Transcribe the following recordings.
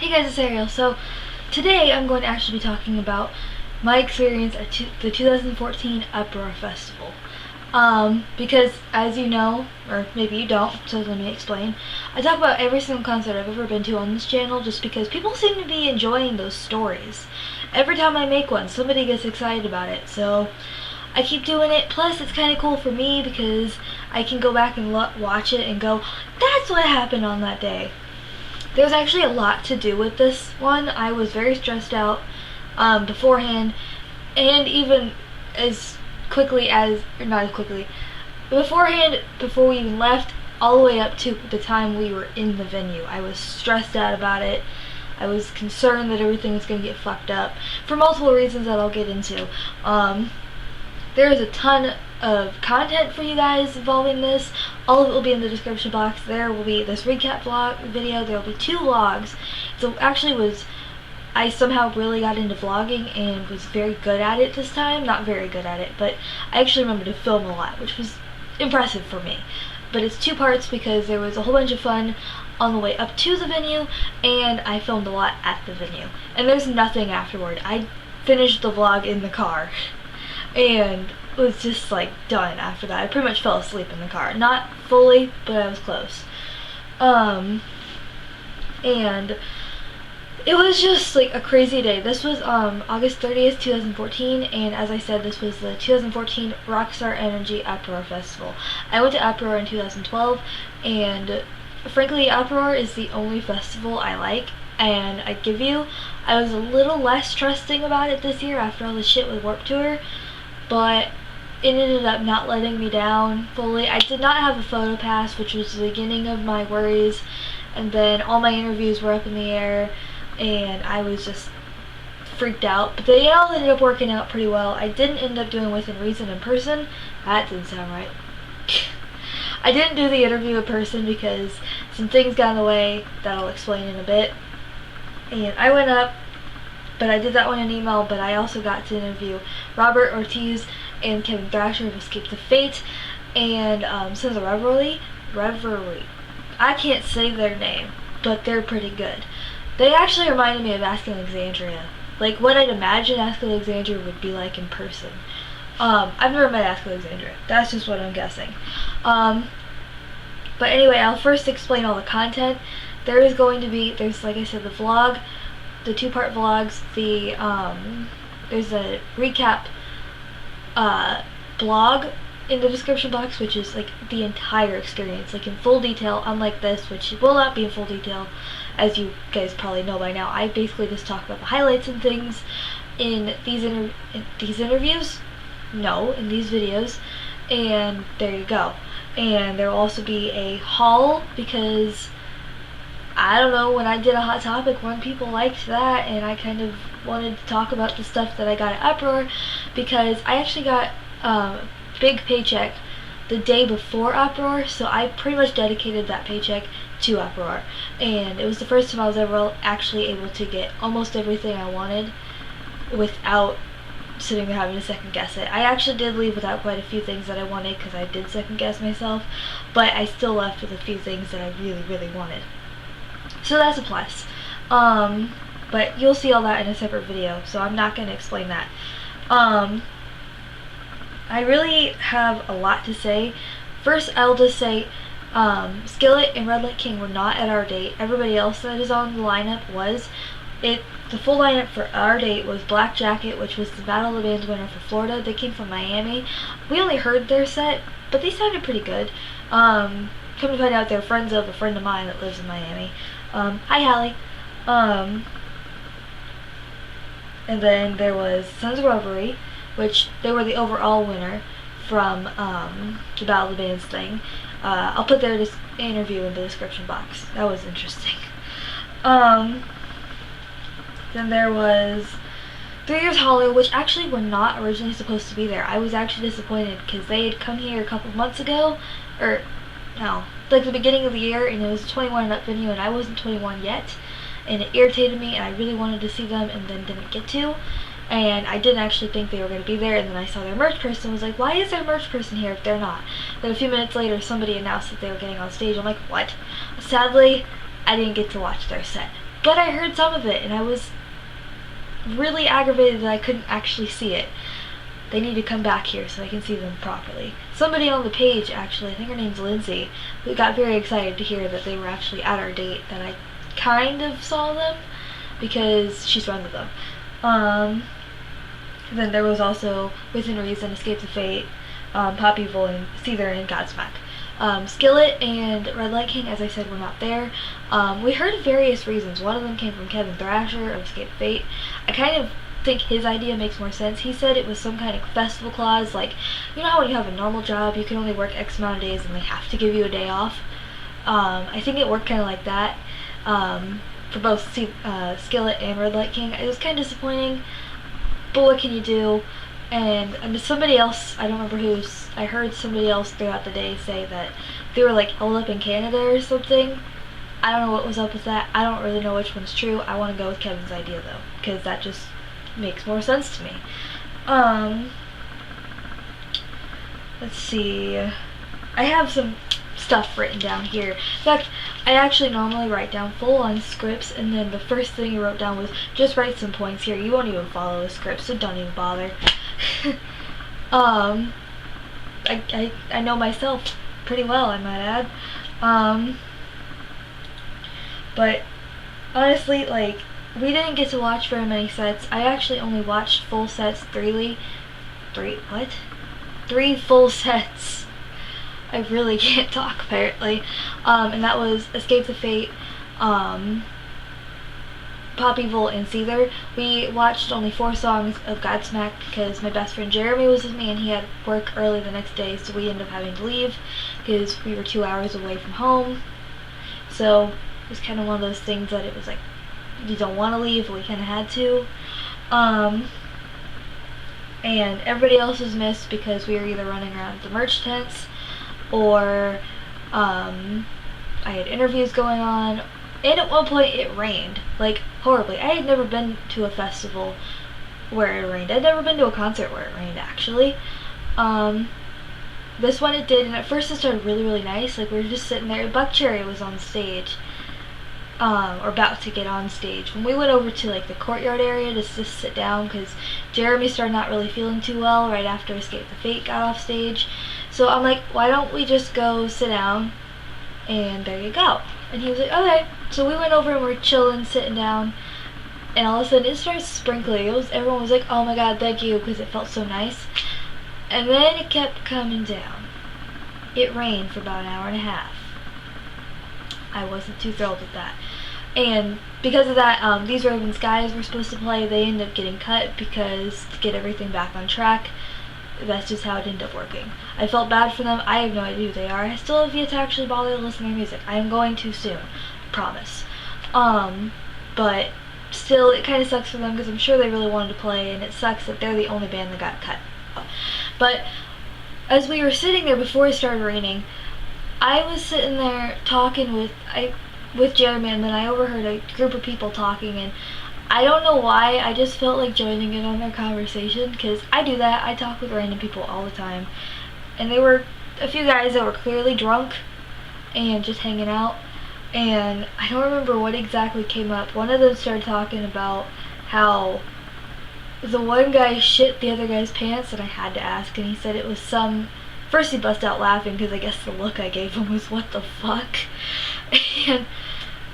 Hey guys, it's Ariel. So today I'm going to actually be talking about my experience at the 2014 Uproar Festival. Because as you know, or maybe you don't, so let me explain. I talk about every single concert I've ever been to on this channel just because people seem to be enjoying those stories. Every time I make one, somebody gets excited about it, so I keep doing it. Plus, it's kind of cool for me because I can go back and watch it and go, that's what happened on that day. There's actually a lot to do with this one. I was very stressed out beforehand, and even as quickly as, or not as quickly, beforehand, before we even left, all the way up to the time we were in the venue. I was stressed out about it. I was concerned that everything was going to get fucked up for multiple reasons that I'll get into. There is a ton of content for you guys involving this. All of it will be in the description box. There will be this recap vlog video. There will be 2 vlogs. So actually I somehow really got into vlogging and was very good at it this time. Not very good at it, but I actually remember to film a lot, which was impressive for me. But it's 2 parts because there was a whole bunch of fun on the way up to the venue, and I filmed a lot at the venue. And there's nothing afterward. I finished the vlog in the car and was just like done after that. I pretty much fell asleep in the car. Not fully, but I was close. And it was just like a crazy day. This was August 30th, 2014, and as I said, this was the 2014 Rockstar Energy Uproar Festival. I went to Uproar in 2012, and frankly, Uproar is the only festival I like, and I give you, I was a little less trusting about it this year after all the shit with Warped Tour, but it ended up not letting me down fully. I did not have a photo pass, which was the beginning of my worries, and then all my interviews were up in the air, and I was just freaked out. But they all ended up working out pretty well. I didn't end up doing Within Reason in person. That didn't sound right. I didn't do the interview in person because some things got in the way that I'll explain in a bit. And I went up, but I did that one in email, but I also got to interview Robert Ortiz and Kevin Thrasher of Escape the Fate, and Sons of Revelry. I can't say their name, but they're pretty good. They actually reminded me of Ask Alexandria. Like what I'd imagine Ask Alexandria would be like in person. I've never met Ask Alexandria. That's just what I'm guessing. But anyway, I'll first explain all the content. There is going to be, there's like I said, the vlog, the 2-part vlogs, there's a recap blog in the description box, which is like the entire experience, like in full detail, unlike this, which will not be in full detail, as you guys probably know by now. I basically just talk about the highlights and things in these interviews, no, in these videos, and there you go. And there will also be a haul because I don't know, when I did a Hot Topic one, people liked that, and I kind of wanted to talk about the stuff that I got at Uproar because I actually got a big paycheck the day before Uproar, so I pretty much dedicated that paycheck to Uproar, and it was the first time I was ever actually able to get almost everything I wanted without sitting there having to second guess it. I actually did leave without quite a few things that I wanted because I did second guess myself, but I still left with a few things that I really, really wanted. So that's a plus. But you'll see all that in a separate video, so I'm not going to explain that. I really have a lot to say. First, I'll just say Skillet and Red Light King were not at our date. Everybody else that is on the lineup was. The full lineup for our date was Black Jacket, which was the Battle of the Bands winner for Florida. They came from Miami. We only heard their set, but they sounded pretty good. Come to find out, they're friends of a friend of mine that lives in Miami. Hi, Hallie. And then there was Sons of Revelry, which they were the overall winner from the Battle of the Bands thing. I'll put their interview in the description box. That was interesting. Then there was 3 Years Hollow, which actually were not originally supposed to be there. I was actually disappointed because they had come here a couple months ago, or no, like the beginning of the year, and it was a 21 and up venue, and I wasn't 21 yet, and it irritated me, and I really wanted to see them, and then didn't get to, and I didn't actually think they were going to be there, and then I saw their merch person and was like, why is their merch person here if they're not? Then a few minutes later, somebody announced that they were getting on stage. I'm like, what? Sadly, I didn't get to watch their set. but I heard some of it, and I was really aggravated that I couldn't actually see it. They need to come back here so I can see them properly. Somebody on the page, actually, I think her name's Lindsay, who got very excited to hear that they were actually at our date, that I kind of saw them, because she's friends with them. Then there was also Within Reason, Escape the Fate, Pop Evil, and Seether, and Godsmack. Skillet and Red Light King, as I said, were not there. We heard various reasons. One of them came from Kevin Thrasher of Escape the Fate. I kind of think his idea makes more sense. He said it was some kind of festival clause, like, you know how when you have a normal job, you can only work X amount of days and they have to give you a day off? I think it worked kind of like that for both Skillet and Red Light King. It was kind of disappointing, but what can you do? And somebody else, I don't remember who, I heard somebody else throughout the day say that they were like held up in Canada or something. I don't know what was up with that. I don't really know which one's true. I want to go with Kevin's idea though, because that just makes more sense to me. Let's see. I have some stuff written down here. In fact, I actually normally write down full-on scripts, and then the first thing you wrote down was just write some points here. You won't even follow a script, so don't even bother. I know myself pretty well, I might add. But honestly, like, we didn't get to watch very many sets. I actually only watched full sets, three full sets. I really can't talk, apparently. And that was Escape the Fate, Pop Evil, and Seether. We watched only 4 songs of Godsmack because my best friend Jeremy was with me and he had work early the next day, so we ended up having to leave because we were 2 hours away from home. So it was kind of one of those things that it was like, you don't want to leave, but we kind of had to. And everybody else was missed because we were either running around the merch tents or I had interviews going on, and at one point it rained, like horribly. I had never been to a festival where it rained. I'd never been to a concert where it rained, actually. This one it did, and at first it started really, really nice. Like, we were just sitting there. Buckcherry was on stage, or about to get on stage. When we went over to like the courtyard area to just sit down, because Jeremy started not really feeling too well right after Escape the Fate got off stage. So I'm like, why don't we just go sit down, and there you go. And he was like, okay. So we went over and we're chilling, sitting down, and all of a sudden it started sprinkling. Everyone was like, oh my god, thank you, because it felt so nice. And then it kept coming down. It rained for about an hour and a half. I wasn't too thrilled with that. And because of that, These Roving Skies were supposed to play. They ended up getting cut because to get everything back on track, that's just how it ended up working. I felt bad for them. I have no idea who they are. I still have yet to actually bother to listen to their music. I am going to soon. I promise. But still, it kind of sucks for them because I'm sure they really wanted to play, and it sucks that they're the only band that got cut. But as we were sitting there before it started raining, I was sitting there talking with Jeremy, and then I overheard a group of people talking, and I don't know why, I just felt like joining in on their conversation, because I do that. I talk with random people all the time, and there were a few guys that were clearly drunk and just hanging out, and I don't remember what exactly came up. One of them started talking about how the one guy shit the other guy's pants, and I had to ask, and he said it was some... First he bust out laughing because I guess the look I gave him was, what the fuck? And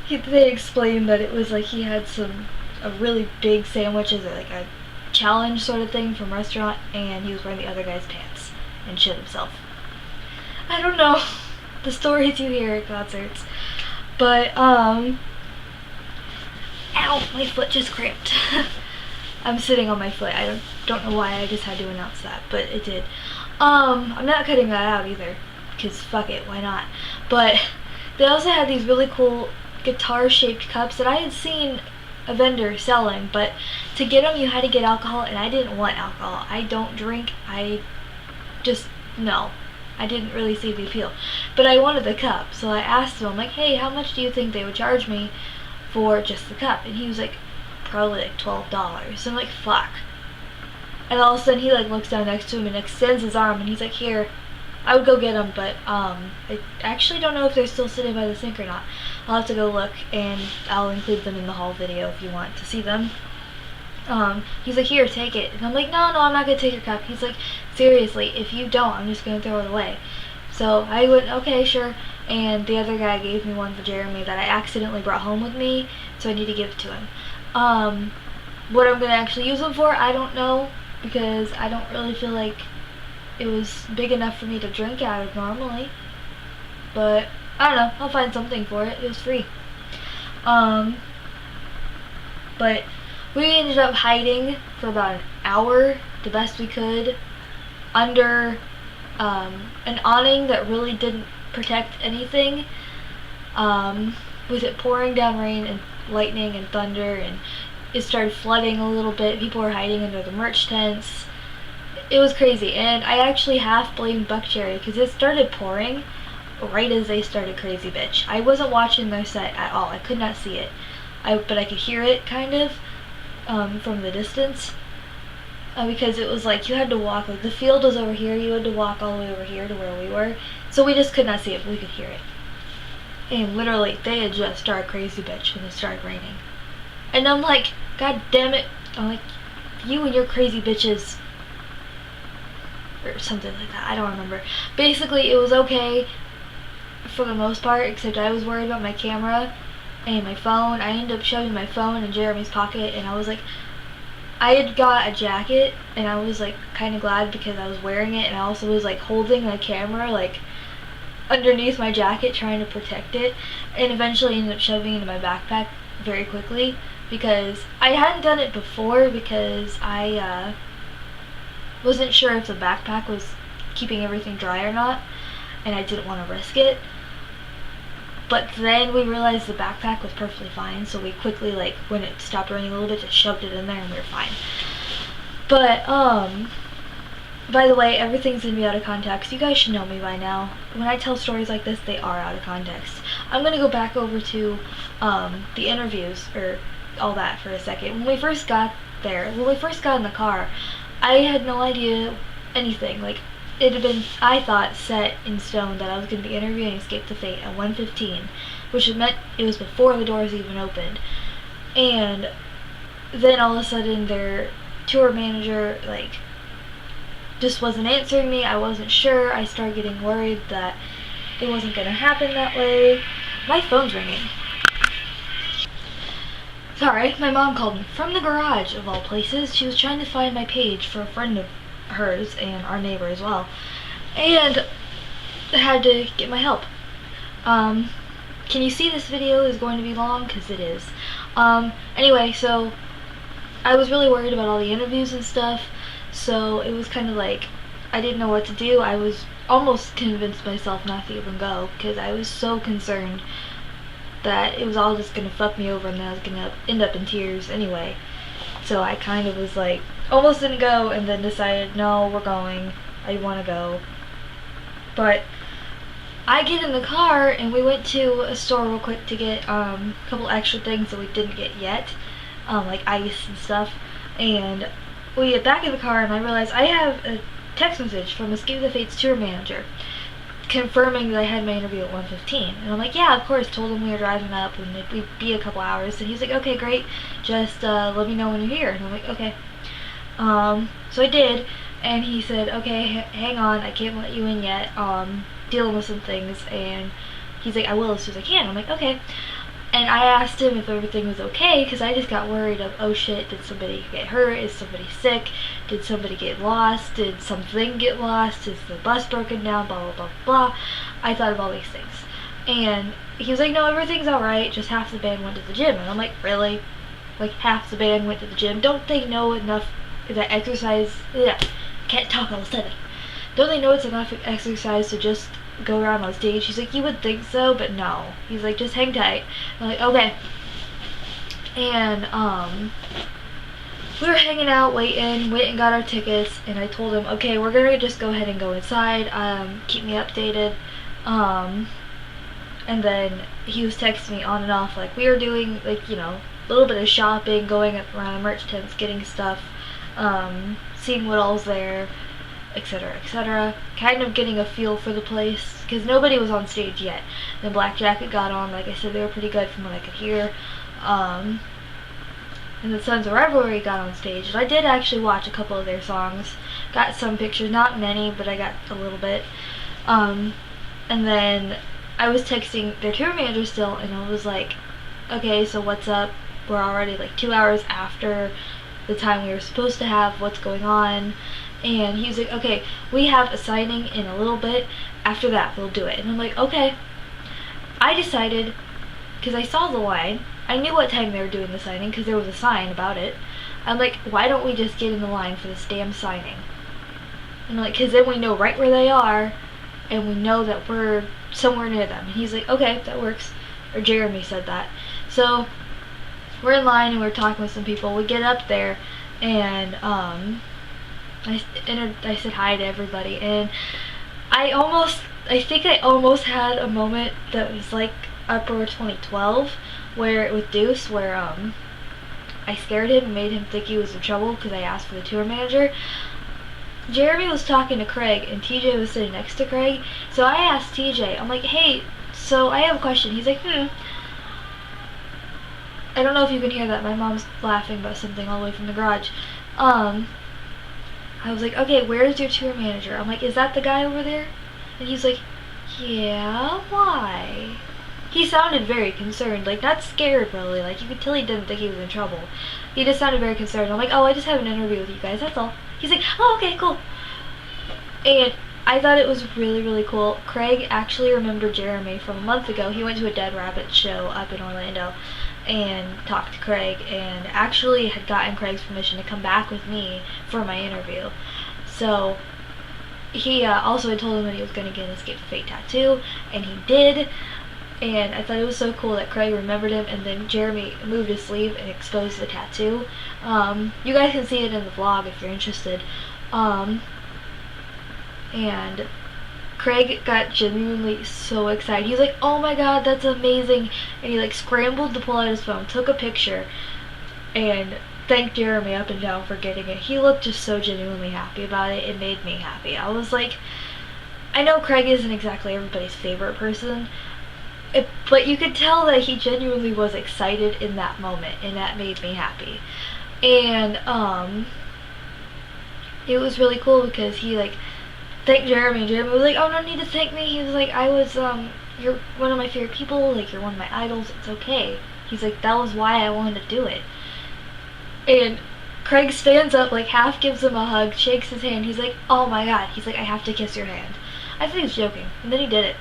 they explained that it was like he had a really big sandwich as like a challenge sort of thing from a restaurant, and he was wearing the other guy's pants and shit himself. I don't know the stories you hear at concerts, but ow, my foot just cramped. I'm sitting on my foot. I don't know why, I just had to announce that, but it did. I'm not cutting that out either, because fuck it, why not? But they also had these really cool guitar-shaped cups that I had seen a vendor selling, but to get them you had to get alcohol, and I didn't want alcohol. I don't drink. No. I didn't really see the appeal. But I wanted the cup, so I asked him, like, hey, how much do you think they would charge me for just the cup? And he was like, probably like $12. So I'm like, fuck. And all of a sudden he like looks down next to him and extends his arm, and he's like, here. I would go get them, but I actually don't know if they're still sitting by the sink or not. I'll have to go look, and I'll include them in the haul video if you want to see them. He's like, here, take it. And I'm like, no, I'm not gonna take your cup. He's like, seriously, if you don't, I'm just gonna throw it away. So I went, okay, sure. And the other guy gave me one for Jeremy that I accidentally brought home with me, so I need to give it to him. What I'm gonna actually use them for, I don't know, because I don't really feel like it was big enough for me to drink out of normally. But I don't know, I'll find something for it. It was free. But we ended up hiding for about an hour, the best we could, under an awning that really didn't protect anything, with it pouring down rain and lightning and thunder, and it started flooding a little bit. People were hiding under the merch tents. It was crazy, and I actually half blamed Buckcherry because it started pouring right as they started Crazy Bitch. I wasn't watching their set at all. I could not see it, but I could hear it kind of from the distance, because it was like you had to walk, like the field was over here, you had to walk all the way over here to where we were, so we just could not see it, but we could hear it. And literally, they had just started Crazy Bitch when it started raining. And I'm like, God damn it. I'm like, you and your crazy bitches. Or something like that. I don't remember. Basically, it was okay for the most part, except I was worried about my camera and my phone. I ended up shoving my phone in Jeremy's pocket, and I was like, I had got a jacket, and I was like kind of glad because I was wearing it, and I also was like holding my camera like underneath my jacket trying to protect it, and eventually ended up shoving it in my backpack very quickly because I hadn't done it before because I wasn't sure if the backpack was keeping everything dry or not, and I didn't want to risk it. But then we realized the backpack was perfectly fine, so we quickly, like, when it stopped raining a little bit, just shoved it in there and we were fine. But, by the way, everything's gonna be out of context. You guys should know me by now. When I tell stories like this, they are out of context. I'm gonna go back over to, the interviews, or all that for a second. When we first got there, when we first got in the car, I had no idea anything. Like, it had been, I thought, set in stone that I was going to be interviewing Escape the Fate at 1:15, which meant it was before the doors even opened. And then all of a sudden their tour manager, like, just wasn't answering me. I wasn't sure. I started getting worried that it wasn't going to happen that way. My phone's ringing. Sorry, my mom called me from the garage, of all places. She was trying to find my page for a friend of hers and our neighbor as well, and I had to get my help. Can you see this video is going to be long? Because it is. Anyway, so I was really worried about all the interviews and stuff, so it was kind of like I didn't know what to do. I was almost convinced myself not to even go because I was so concerned that it was all just gonna fuck me over and I was gonna end up in tears anyway. So I kind of was like, almost didn't go, and then decided, no, we're going. I want to go. But I get in the car, and we went to a store real quick to get a couple extra things that we didn't get yet, like ice and stuff. And we get back in the car, and I realized I have a text message from Escape the Fate's tour manager confirming that I had my interview at 1:15. And I'm like, yeah, of course. Told him we were driving up and it'd be a couple hours. And he's like, okay, great. Just let me know when you're here. And I'm like, okay. So I did. And he said, okay, hang on. I can't let you in yet. Dealing with some things. And he's like, I will as soon as I can. I'm like, okay. And I asked him if everything was okay because I just got worried of, oh shit, did somebody get hurt? Is somebody sick? Did somebody get lost? Did something get lost? Is the bus broken down? Blah, blah, blah, blah. I thought of all these things. And he was like, no, everything's alright. Just half the band went to the gym. And I'm like, really? Like, half the band went to the gym? Don't they know enough that exercise... Yeah, can't talk all of a sudden. Don't they know it's enough exercise to just go around on stage? He's like, you would think so, but no. He's like, just hang tight. I'm like, okay. And we were hanging out, went and got our tickets, and I told him, okay, we're gonna just go ahead and go inside, keep me updated. And then he was texting me on and off, like, we were doing, like, you know, a little bit of shopping, going around merch tents, getting stuff, seeing what all's there. etc., etc. Kind of getting a feel for the place, because nobody was on stage yet. Then Black Jacket got on. Like I said, they were pretty good from what I could hear. And the Sons of Revelry got on stage, and I did actually watch a couple of their songs. Got some pictures, not many, but I got a little bit. And then I was texting their tour manager still, and I was like, okay, so what's up? We're already like 2 hours after the time we were supposed to have. What's going on? And he was like, okay, we have a signing in a little bit. After that, we'll do it. And I'm like, okay. I decided, because I saw the line, I knew what time they were doing the signing because there was a sign about it. I'm like, why don't we just get in the line for this damn signing? And I'm like, because then we know right where they are, and we know that we're somewhere near them. And he's like, okay, that works. Or Jeremy said that. So we're in line and we're talking with some people. We get up there, and I said hi to everybody, and I think I almost had a moment that was like Uproar 2012, where with Deuce, where I scared him and made him think he was in trouble because I asked for the tour manager. Jeremy was talking to Craig, and TJ was sitting next to Craig, so I asked TJ, I'm like, hey, so I have a question. He's like, I don't know if you can hear that, my mom's laughing about something all the way from the garage. I was like, okay, where's your tour manager? I'm like, is that the guy over there? And he's like, yeah, why? He sounded very concerned, like not scared really, like you could tell he didn't think he was in trouble. He just sounded very concerned. I'm like, oh, I just have an interview with you guys, that's all. He's like, oh, okay, cool. And I thought it was really, really cool. Craig actually remembered Jeremy from a month ago. He went to a Dead Rabbit show up in Orlando and talked to Craig, and actually had gotten Craig's permission to come back with me for my interview. So he also had told him that he was going to get an Escape the Fate tattoo, and he did. And I thought it was so cool that Craig remembered him, and then Jeremy moved his sleeve and exposed the tattoo. You guys can see it in the vlog if you're interested. And Craig got genuinely so excited. He's like, oh my god, that's amazing. And he like scrambled to pull out his phone, took a picture, and thanked Jeremy up and down for getting it. He looked just so genuinely happy about it. It made me happy. I was like, I know Craig isn't exactly everybody's favorite person, but you could tell that he genuinely was excited in that moment, and that made me happy. And it was really cool because he like thanked Jeremy, and Jeremy was like, oh, no need to thank me. He was like, you're one of my favorite people, like you're one of my idols, it's okay. He's like, that was why I wanted to do it. And Craig stands up, like half gives him a hug, shakes his hand. He's like, oh my god. He's like, I have to kiss your hand. I think he was joking, and then he did it.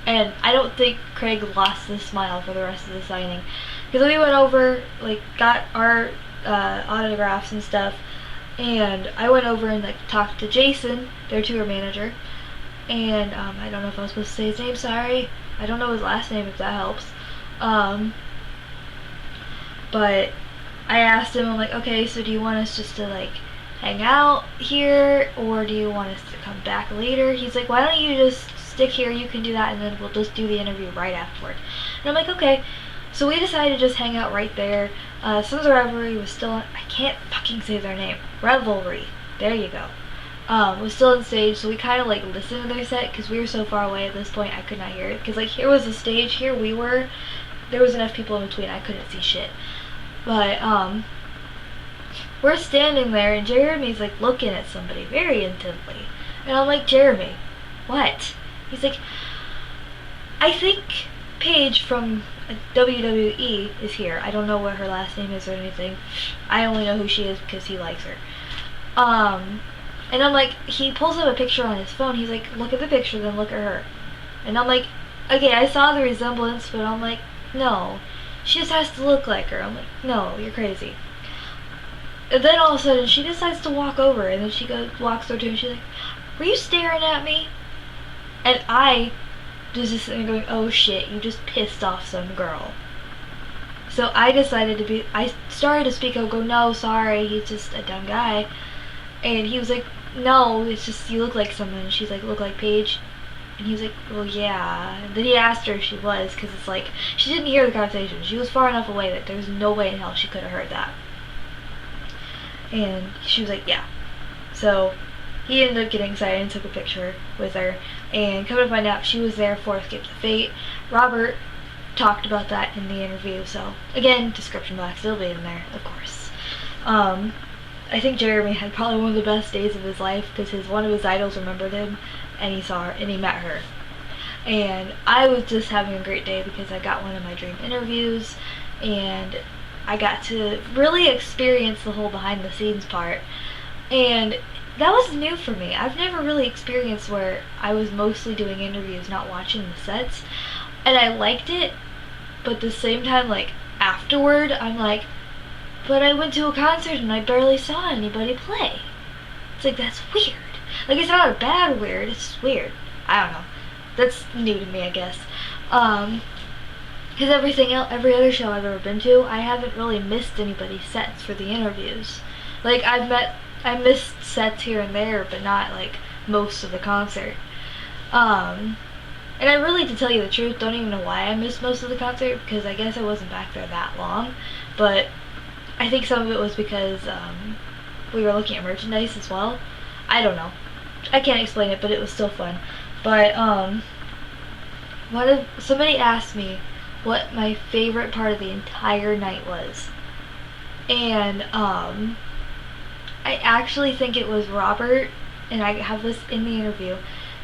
And I don't think Craig lost the smile for the rest of the signing, because we went over, like got our autographs and stuff, and I went over and like talked to Jason, their tour manager, and I don't know if I was supposed to say his name, sorry. I don't know his last name, if that helps. But I asked him, I'm like, okay, so do you want us just to like hang out here, or do you want us to come back later? He's like, why don't you just stick here, you can do that, and then we'll just do the interview right afterward. And I'm like, okay. So we decided to just hang out right there. Sons of Revelry was still on, I can't fucking say their name. Revelry. There you go. Was still on stage, so we kind of like listened to their set, because we were so far away at this point I could not hear it. Because like here was the stage, here we were, there was enough people in between, I couldn't see shit. But we're standing there, and Jeremy's like looking at somebody very intently. And I'm like, Jeremy, what? He's like, I think Paige from WWE is here. I don't know what her last name is or anything. I only know who she is because he likes her. And I'm like, he pulls up a picture on his phone. He's like, look at the picture, then look at her. And I'm like, okay, I saw the resemblance, but I'm like, no. She just has to look like her. I'm like, no, you're crazy. And then all of a sudden, she decides to walk over, and then she walks over to him, and she's like, were you staring at me? And I was just sitting there going, oh shit, you just pissed off some girl. So I decided I started to speak up, go, no, sorry, he's just a dumb guy. And he was like, no, it's just, you look like someone. And she's like, look like Paige? And he was like, well, yeah. And then he asked her if she was, because it's like, she didn't hear the conversation. She was far enough away that there was no way in hell she could have heard that. And she was like, yeah. So he ended up getting excited and took a picture with her, and come to find out she was there for Escape to Fate. Robert talked about that in the interview, so again, description box, it'll be in there, of course. I think Jeremy had probably one of the best days of his life because one of his idols remembered him, and he saw her, and he met her. And I was just having a great day because I got one of my dream interviews, and I got to really experience the whole behind the scenes part. And that was new for me. I've never really experienced where I was mostly doing interviews, not watching the sets. And I liked it, but at the same time, like, afterward, I'm like, but I went to a concert and I barely saw anybody play. It's like, that's weird. Like, it's not a bad weird, it's just weird. I don't know. That's new to me, I guess. Because every other show I've ever been to, I haven't really missed anybody's sets for the interviews. Like, I missed sets here and there, but not, like, most of the concert. And I really, to tell you the truth, don't even know why I missed most of the concert, because I guess I wasn't back there that long. But I think some of it was because we were looking at merchandise as well. I don't know. I can't explain it, but it was still fun. But somebody asked me what my favorite part of the entire night was, and I actually think it was Robert, and I have this in the interview,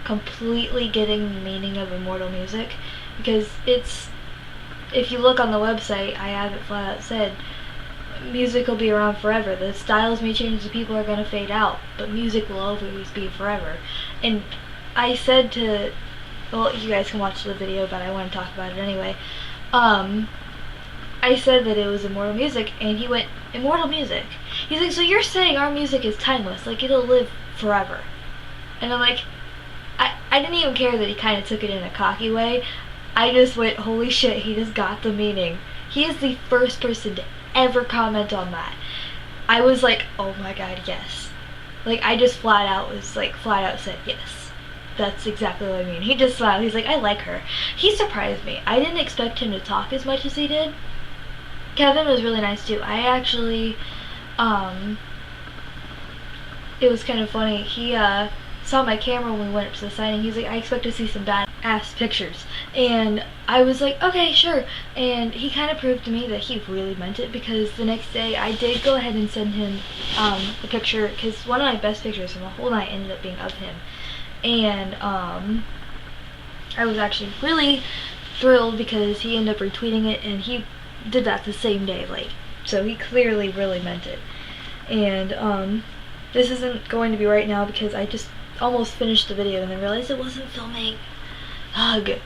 completely getting the meaning of immortal music, because if you look on the website, I have it flat out said, music will be around forever. The styles may change, the people are going to fade out, but music will always be forever. And I said to, well, you guys can watch the video, but I want to talk about it anyway. I said that it was immortal music, and he went, immortal music? He's like, so you're saying our music is timeless, like it'll live forever? And I'm like, I didn't even care that he kind of took it in a cocky way. I just went, holy shit, he just got the meaning. He is the first person to ever comment on that. I was like, oh my god, yes. Like, I just flat out said yes. That's exactly what I mean. He just smiled. He's like, I like her. He surprised me. I didn't expect him to talk as much as he did. Kevin was really nice too. I actually, it was kind of funny. He saw my camera when we went up to the signing. He's like, I expect to see some bad-ass pictures. And I was like, okay, sure. And he kind of proved to me that he really meant it, because the next day I did go ahead and send him a picture, because one of my best pictures from the whole night ended up being of him. And I was actually really thrilled because he ended up retweeting it, and he did that the same day, like, so he clearly really meant it. And this isn't going to be right now because I just almost finished the video and then realized it wasn't filming. Ugh.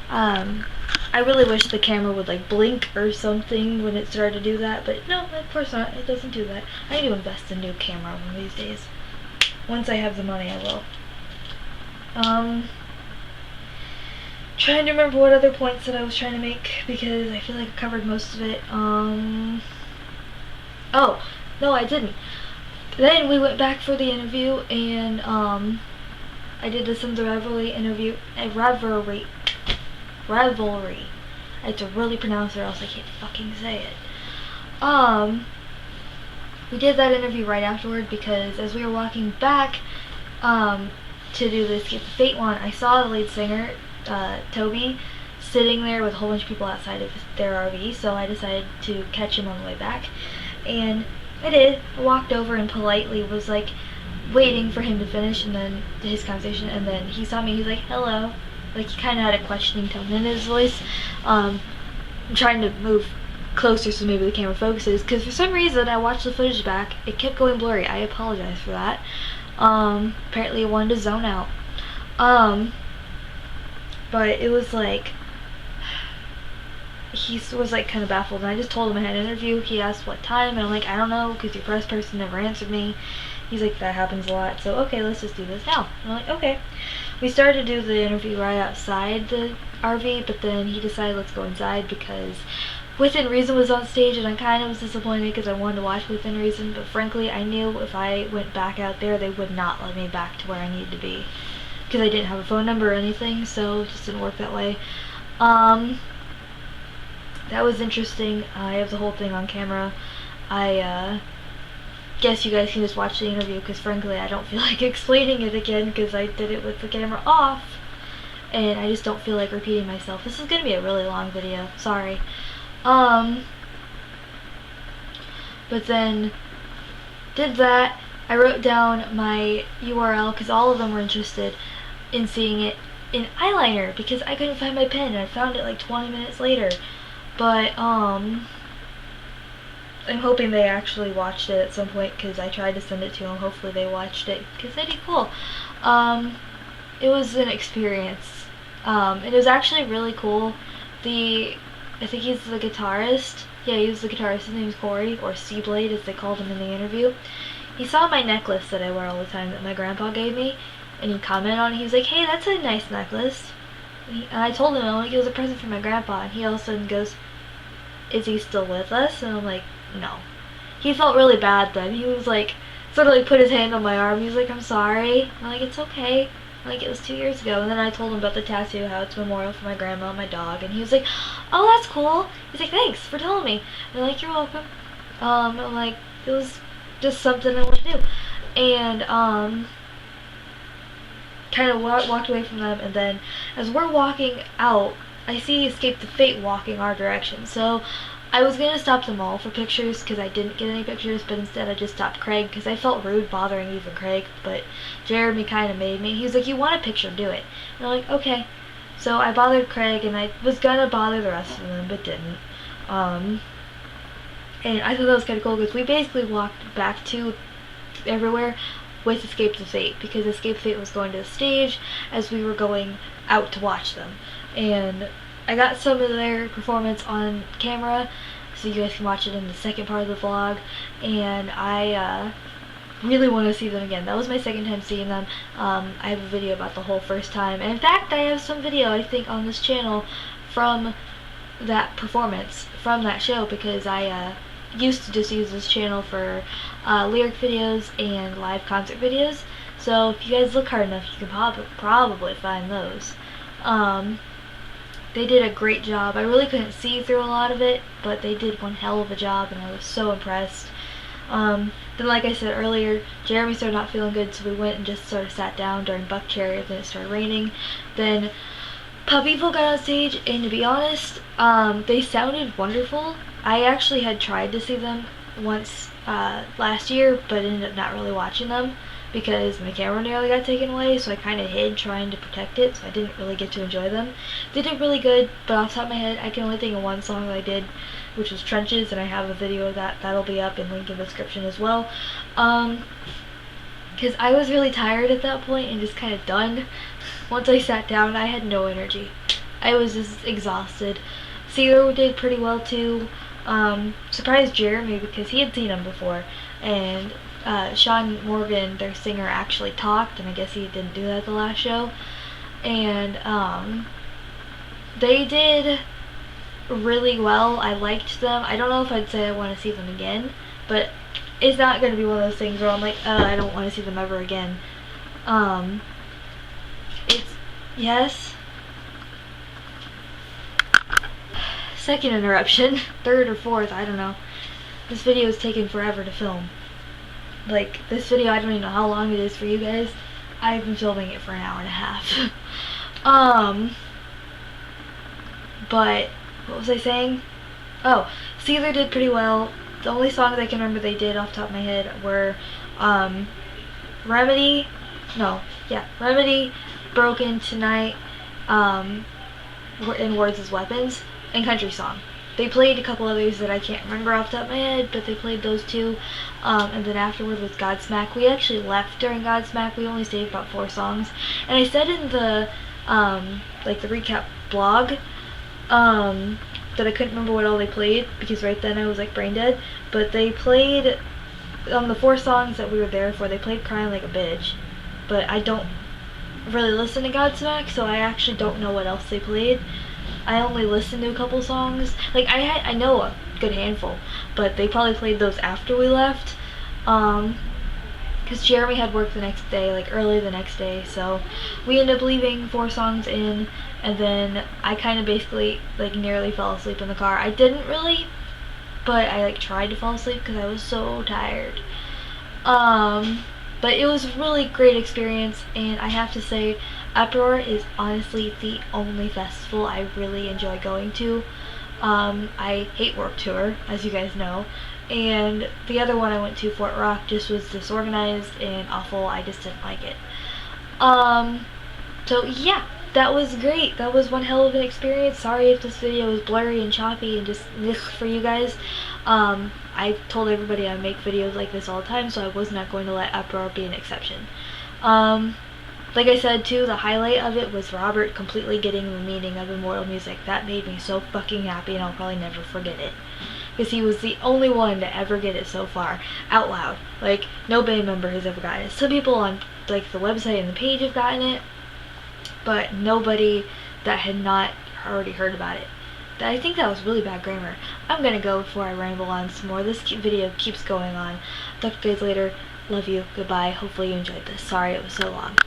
I really wish the camera would like blink or something when it started to do that, but no, of course not. It doesn't do that. I need to invest in a new camera one of these days. Once I have the money, I will. Trying to remember what other points that I was trying to make, because I feel like I covered most of it. Oh, no, I didn't. Then we went back for the interview, and I did the Sims of Revelry interview. Revelry. I have to really pronounce it, or else I can't fucking say it. We did that interview right afterward, because as we were walking back to do the Escape the Fate one, I saw the lead singer, Toby, sitting there with a whole bunch of people outside of their RV, so I decided to catch him on the way back. And I did. I walked over and politely was like waiting for him to finish and then his conversation, and then he saw me, he's like, hello. Like, he kind of had a questioning tone in his voice. I'm trying to move closer so maybe the camera focuses, because for some reason I watched the footage back, it kept going blurry. I apologize for that. Apparently it wanted to zone out. But it was like, he was like kind of baffled, and I just told him I had an interview. He asked what time, and I'm like, I don't know, because your press person never answered me. He's like, that happens a lot, so okay, let's just do this now. And I'm like, okay. We started to do the interview right outside the RV, but then he decided let's go inside, because Within Reason was on stage, and I kind of was disappointed because I wanted to watch Within Reason, but frankly I knew if I went back out there they would not let me back to where I needed to be, because I didn't have a phone number or anything, so it just didn't work that way. That was interesting. I have the whole thing on camera. I guess you guys can just watch the interview, because frankly I don't feel like explaining it again because I did it with the camera off, and I just don't feel like repeating myself. This is gonna be a really long video, sorry. But then did that. I wrote down my URL because all of them were interested in seeing it in eyeliner because I couldn't find my pen, and I found it like 20 minutes later. But I'm hoping they actually watched it at some point because I tried to send it to them. Hopefully they watched it because that'd be cool. It was an experience. It was actually really cool. I think he's the guitarist. Yeah, he was the guitarist. His name's Corey, or Seablade as they called him in the interview. He saw my necklace that I wear all the time that my grandpa gave me, and he commented on it. He was like, "Hey, that's a nice necklace." And I told him, I'm like, it was a present from my grandpa, and he all of a sudden goes, "Is he still with us?" And I'm like, no. He felt really bad then. He was like, sort of like put his hand on my arm. He was like, "I'm sorry." I'm like, "It's okay." Like, it was 2 years ago. And then I told him about the tattoo, how it's a memorial for my grandma and my dog, and he was like, "Oh, that's cool." He's like, "Thanks for telling me." And I'm like, "You're welcome." I'm like, it was just something I want to do. And kind of walked away from them, and then as we're walking out, I see Escape the Fate walking our direction. So I was going to stop them all for pictures because I didn't get any pictures, but instead I just stopped Craig because I felt rude bothering even Craig, but Jeremy kind of made me. He was like, "You want a picture, do it." And I'm like, okay. So I bothered Craig, and I was going to bother the rest of them, but didn't. And I thought that was kind of cool because we basically walked back to everywhere with Escape the Fate because Escape the Fate was going to the stage as we were going out to watch them. And I got some of their performance on camera so you guys can watch it in the second part of the vlog, and I really want to see them again. That was my second time seeing them. I have a video about the whole first time, and in fact I have some video I think on this channel from that performance, from that show, because I used to just use this channel for lyric videos and live concert videos, so if you guys look hard enough you can probably find those. They did a great job. I really couldn't see through a lot of it, but they did one hell of a job, and I was so impressed. Then, like I said earlier, Jeremy started not feeling good, so we went and just sort of sat down during Buck Cherry, and then it started raining. Then Puppyville got on stage, and to be honest, they sounded wonderful. I actually had tried to see them once last year, but ended up not really watching them because my camera nearly got taken away, so I kind of hid trying to protect it, so I didn't really get to enjoy them. They did really good, but off the top of my head, I can only think of one song that I did, which was Trenches, and I have a video of that. That'll be up and link in the description as well. Because I was really tired at that point and just kind of done. Once I sat down, I had no energy. I was just exhausted. Caesar did pretty well too. Surprised Jeremy because he had seen him before, and Sean Morgan, their singer, actually talked, and I guess he didn't do that the last show. And they did really well. I liked them. I don't know if I'd say I want to see them again, but it's not going to be one of those things where I'm like, I don't want to see them ever again. Yes. Second interruption. Third or fourth, I don't know. This video is taking forever to film. Like, this video, I don't even know how long it is for you guys. I've been filming it for an hour and a half. But, what was I saying? Oh, Caesar did pretty well. The only songs I can remember they did off the top of my head were, Remedy, Broken, Tonight, and Words as Weapons, and Country Song. They played a couple others that I can't remember off the top of my head, but they played those two. And then afterward was Godsmack. We actually left during Godsmack. We only stayed about 4 songs. And I said in the, like the recap blog, that I couldn't remember what all they played, because right then I was like brain dead. But they played, the 4 songs that we were there for, they played Crying Like a Bitch. But I don't really listen to Godsmack, so I actually don't know what else they played. I only listened to a couple songs. Like, I know a good handful, but they probably played those after we left. Because Jeremy had work the next day, like early the next day, so we ended up leaving 4 songs in, and then I kind of basically, like, nearly fell asleep in the car. I didn't really, but I, like, tried to fall asleep because I was so tired. But it was a really great experience, and I have to say, Uproar is honestly the only festival I really enjoy going to. I hate Warped Tour, as you guys know, and the other one I went to, Fort Rock, just was disorganized and awful. I just didn't like it. So yeah, that was great. That was one hell of an experience. Sorry if this video was blurry and choppy and just ugh for you guys. I told everybody I make videos like this all the time, so I was not going to let Uproar be an exception. Like I said too, the highlight of it was Robert completely getting the meaning of immortal music. That made me so fucking happy, and I'll probably never forget it. Because he was the only one to ever get it so far, out loud. Like, no band member has ever gotten it. Some people on, like, the website and the page have gotten it, but nobody that had not already heard about it. I think that was really bad grammar. I'm gonna go before I ramble on some more. This video keeps going on. Talk to you guys later. Love you. Goodbye. Hopefully you enjoyed this. Sorry it was so long.